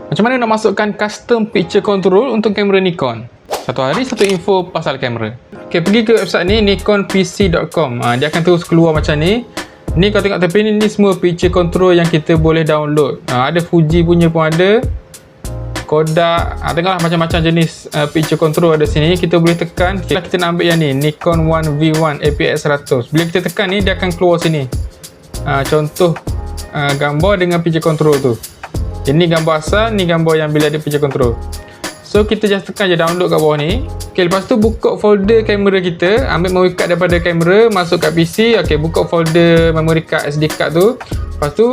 Macam mana nak masukkan custom picture control untuk kamera Nikon? Satu hari satu info pasal kamera. Okay, pergi ke website ni nikonpc.com. Dia akan terus keluar macam ni. Ni kau tengok tepi ni semua picture control yang kita boleh download. Ada Fuji punya pun ada. Kodak, tengoklah macam-macam jenis picture control ada sini. Kita boleh tekan, kita nak ambil yang ni, Nikon One V1 APS-100. Bila kita tekan ni, dia akan keluar sini. Contoh gambar dengan picture control tu. Ini gambar asal, ni gambar yang bila ada picture control. So kita just tekan je download kat bawah ni. Okay, lepas tu buka folder kamera kita, ambil memory card daripada kamera, masuk kat PC. Okay, buka folder memory card SD card tu. Lepas tu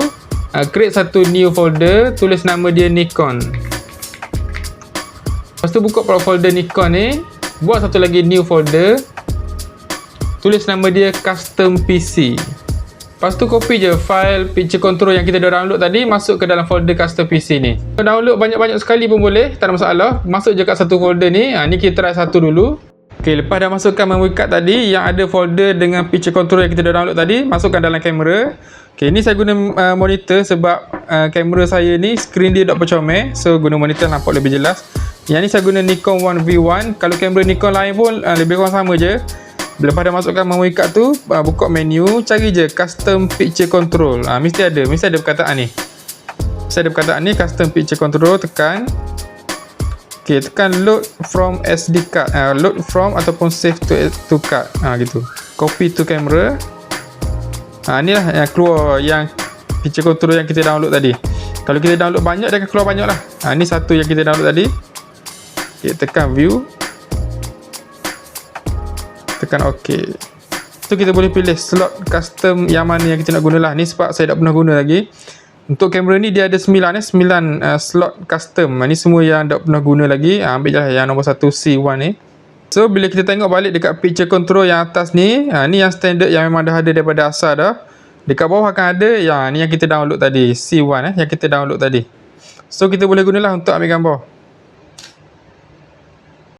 create satu new folder, tulis nama dia Nikon. Lepas tu buka pula folder Nikon ni, buat satu lagi new folder, tulis nama dia custom PC. Lepas tu copy je file picture control yang kita dah download tadi, masuk ke dalam folder custom PC ni. Download banyak-banyak sekali pun boleh, tak ada masalah. Masuk je kat satu folder ni. Ni kita try satu dulu. Okay, lepas dah masukkan memory card tadi yang ada folder dengan picture control yang kita dah download tadi, masukkan dalam kamera. Okay, ni saya guna monitor sebab kamera saya ni screen dia tak bercomel, so guna monitor nampak lebih jelas. Yang ni saya guna Nikon One V1. Kalau kamera Nikon lain pun lebih kurang sama je. Lepas dah masukkan memory card tu, buka menu, cari je custom picture control. Mesti ada perkataan ni. Mesti ada perkataan ni, custom picture control, tekan. Okay, tekan load from SD card. Load from ataupun save to card. Gitu. Copy to camera. Inilah yang keluar yang picture control yang kita download tadi. Kalau kita download banyak, dia akan keluar banyak lah. Ni satu yang kita download tadi. Okay, tekan view. Tekan OK. So kita boleh pilih slot custom yang mana yang kita nak guna lah. Ni sebab saya tak pernah guna lagi. Untuk kamera ni dia ada 9 slot custom. Ni semua yang tak pernah guna lagi. Ambil je lah yang nombor 1 C1 ni. So bila kita tengok balik dekat picture control yang atas ni, ni yang standard yang memang dah ada daripada asal dah. Dekat bawah akan ada yang ni yang kita download tadi, C1 yang kita download tadi. So kita boleh gunalah untuk ambil gambar.